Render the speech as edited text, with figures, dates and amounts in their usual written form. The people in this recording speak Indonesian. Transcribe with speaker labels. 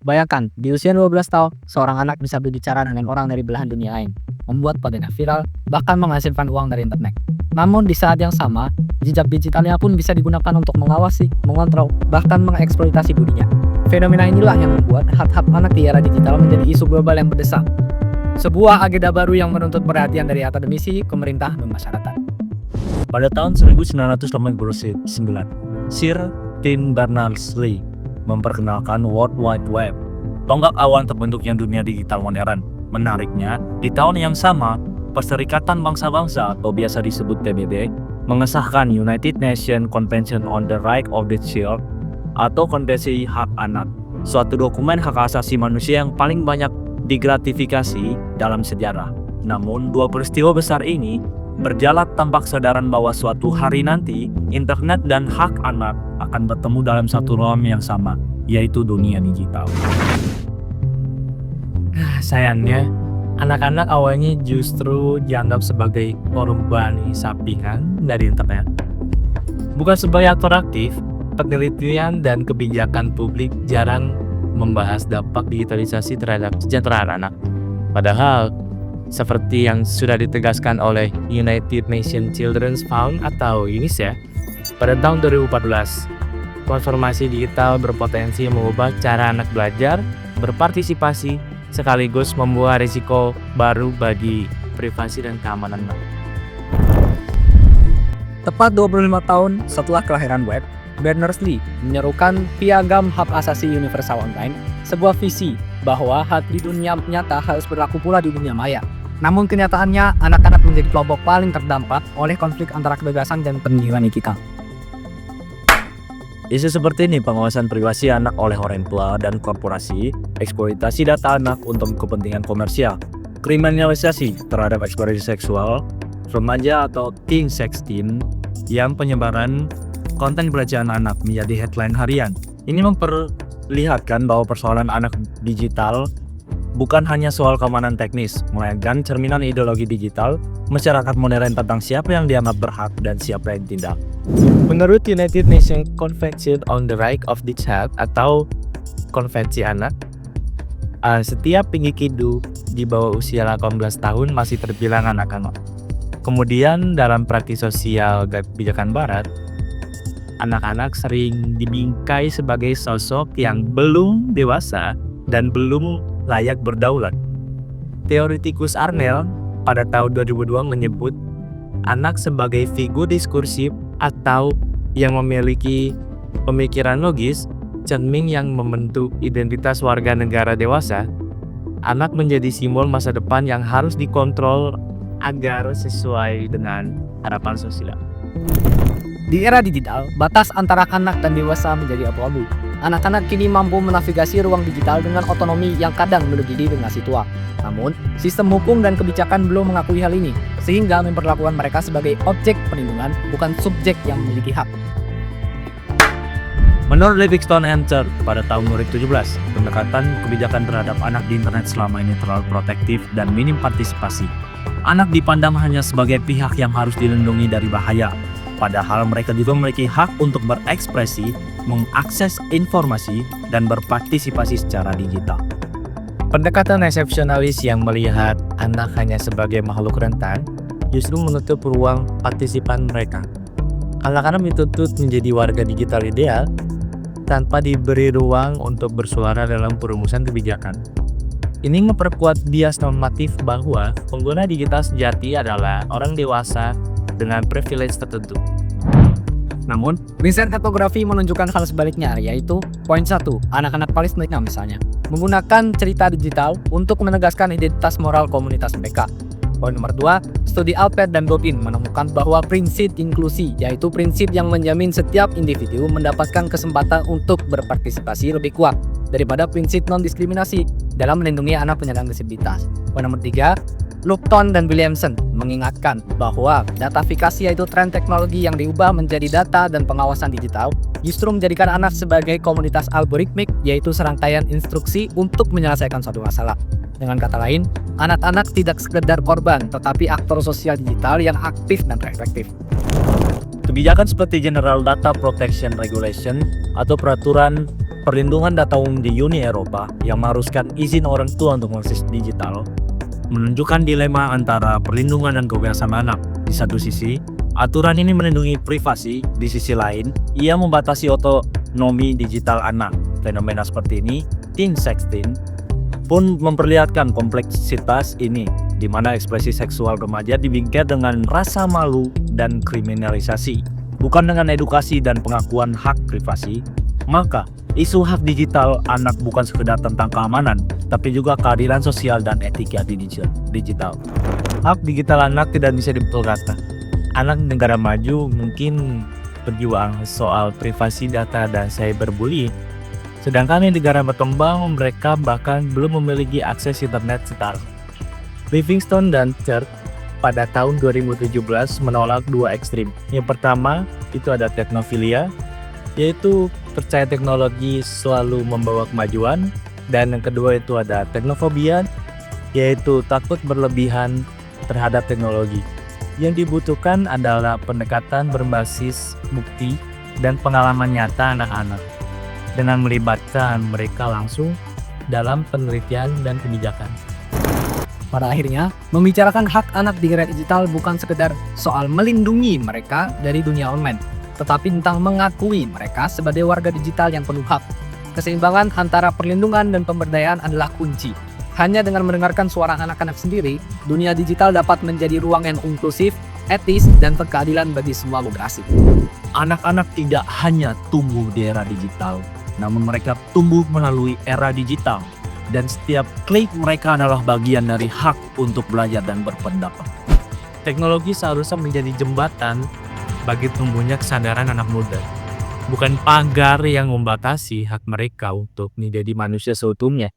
Speaker 1: Bayangkan, di usia 12 tahun, seorang anak bisa berbicara dengan orang dari belahan dunia lain, membuat kontennya viral, bahkan menghasilkan uang dari internet. Namun di saat yang sama, jejak digitalnya pun bisa digunakan untuk mengawasi, mengontrol, bahkan mengeksploitasi dirinya. Fenomena inilah yang membuat hak-hak anak di era digital menjadi isu global yang mendesak. Sebuah agenda baru yang menuntut perhatian dari akademisi, pemerintah, dan masyarakat.
Speaker 2: Pada tahun 1989, Sir Tim Berners-Lee memperkenalkan World Wide Web, tonggak awal terbentuknya dunia digital modern. Menariknya, di tahun yang sama, Perserikatan Bangsa-Bangsa atau biasa disebut PBB mengesahkan United Nations Convention on the Right of the Child atau Konvensi Hak Anak, suatu dokumen hak asasi manusia yang paling banyak digratifikasi dalam sejarah. Namun, dua peristiwa besar ini berjalan tanpa kesadaran bahwa suatu hari nanti internet dan hak anak akan bertemu dalam satu ruang yang sama, yaitu dunia digital.
Speaker 3: Sayangnya, anak-anak awalnya justru dianggap sebagai korban sampingan dari internet. Bukan sebagai aktor aktif, penelitian dan kebijakan publik jarang membahas dampak digitalisasi terhadap kesejahteraan anak. Padahal, seperti yang sudah ditegaskan oleh United Nations Children's Fund atau UNICEF pada tahun 2014, transformasi digital berpotensi mengubah cara anak belajar, berpartisipasi, sekaligus membuat risiko baru bagi privasi dan keamanan anak.
Speaker 1: Tepat 25 tahun setelah kelahiran web, Berners-Lee menyerukan Piagam Hak Asasi Universal Online, sebuah visi bahwa hak di dunia nyata harus berlaku pula di dunia maya. Namun kenyataannya, anak-anak menjadi kelompok paling terdampak oleh konflik antara kebebasan dan perlindungan digital.
Speaker 2: Isu seperti ini, pengawasan privasi anak oleh orang tua dan korporasi, eksploitasi data anak untuk kepentingan komersial, kriminalisasi terhadap ekspresi seksual, remaja atau teen sexting, yang penyebaran konten pelecehan anak menjadi headline harian. Ini memperlihatkan bahwa persoalan anak digital bukan hanya soal keamanan teknis, melainkan cerminan ideologi digital masyarakat modern tentang siapa yang dianggap berhak dan siapa yang tidak.
Speaker 3: Menurut United Nations Convention on the Right of the Child atau Konvensi Anak, setiap individu di bawah usia 18 tahun masih terbilang anak-anak. Kemudian dalam praktik sosial kebijakan barat, anak-anak sering dibingkai sebagai sosok yang belum dewasa dan belum layak berdaulat. Teoretikus Arnell pada tahun 2002 menyebut anak sebagai figur diskursif atau yang memiliki pemikiran logis, cermin yang membentuk identitas warga negara dewasa. Anak menjadi simbol masa depan yang harus dikontrol agar sesuai dengan harapan sosial.
Speaker 1: Di era digital, batas antara anak dan dewasa menjadi abu-abu. Anak-anak kini mampu menavigasi ruang digital dengan otonomi yang kadang melebihi generasi tua. Namun, sistem hukum dan kebijakan belum mengakui hal ini, sehingga memperlakukan mereka sebagai objek perlindungan, bukan subjek yang memiliki hak.
Speaker 2: Menurut Livingstone Center pada tahun 2017, pendekatan kebijakan terhadap anak di internet selama ini terlalu protektif dan minim partisipasi. Anak dipandang hanya sebagai pihak yang harus dilindungi dari bahaya, padahal mereka juga memiliki hak untuk berekspresi, mengakses informasi, dan berpartisipasi secara digital.
Speaker 3: Pendekatan resepsionalis yang melihat anak hanya sebagai makhluk rentan justru menutup ruang partisipan mereka. Anak-anak dituntut menjadi warga digital ideal tanpa diberi ruang untuk bersuara dalam perumusan kebijakan. Ini memperkuat bias normatif bahwa pengguna digital sejati adalah orang dewasa dengan privilege tertentu.
Speaker 1: Namun, riset etnografi menunjukkan hal sebaliknya, yaitu poin 1, anak-anak Palestina misalnya, menggunakan cerita digital untuk menegaskan identitas moral komunitas mereka. Poin nomor 2, studi Alpert dan Bobin menemukan bahwa prinsip inklusi, yaitu prinsip yang menjamin setiap individu mendapatkan kesempatan untuk berpartisipasi lebih kuat daripada prinsip non-diskriminasi dalam melindungi anak penyandang disabilitas. Poin nomor 3, Lupton dan Williamson mengingatkan bahwa datafikasi, yaitu tren teknologi yang diubah menjadi data dan pengawasan digital, justru menjadikan anak sebagai komunitas algoritmik, yaitu serangkaian instruksi untuk menyelesaikan suatu masalah. Dengan kata lain, anak-anak tidak sekedar korban, tetapi aktor sosial digital yang aktif dan reflektif.
Speaker 2: Kebijakan seperti General Data Protection Regulation atau peraturan perlindungan data umum di Uni Eropa yang mengharuskan izin orang tua untuk mengakses digital menunjukkan dilema antara perlindungan dan kebebasan anak. Di satu sisi, aturan ini melindungi privasi, di sisi lain, ia membatasi otonomi digital anak. Fenomena seperti ini, teen sexting, pun memperlihatkan kompleksitas ini, di mana ekspresi seksual remaja dibingkai dengan rasa malu dan kriminalisasi, bukan dengan edukasi dan pengakuan hak privasi. Maka, isu hak digital anak bukan sekedar tentang keamanan, tapi juga keadilan sosial dan etika digital.
Speaker 3: Hak digital anak tidak bisa dipukul rata. Anak negara maju mungkin berjuang soal privasi data dan cyberbullying. Sedangkan di negara berkembang mereka bahkan belum memiliki akses internet setara. Livingstone dan Church pada tahun 2017 menolak dua ekstrim. Yang pertama itu ada teknofilia, yaitu percaya teknologi selalu membawa kemajuan, dan yang kedua itu ada teknofobia, yaitu takut berlebihan terhadap teknologi. Yang dibutuhkan adalah pendekatan berbasis bukti dan pengalaman nyata anak-anak dengan melibatkan mereka langsung dalam penelitian dan kebijakan.
Speaker 1: Pada akhirnya, membicarakan hak anak di era digital bukan sekedar soal melindungi mereka dari dunia online, tetapi tentang mengakui mereka sebagai warga digital yang penuh hak. Keseimbangan antara perlindungan dan pemberdayaan adalah kunci. Hanya dengan mendengarkan suara anak-anak sendiri, dunia digital dapat menjadi ruang yang inklusif, etis, dan berkeadilan bagi semua generasi.
Speaker 2: Anak-anak tidak hanya tumbuh di era digital, namun mereka tumbuh melalui era digital. Dan setiap klik mereka adalah bagian dari hak untuk belajar dan berpendapat.
Speaker 3: Teknologi seharusnya menjadi jembatan bagi tumbuhnya kesadaran anak muda, bukan pagar yang membatasi hak mereka untuk menjadi manusia seutuhnya.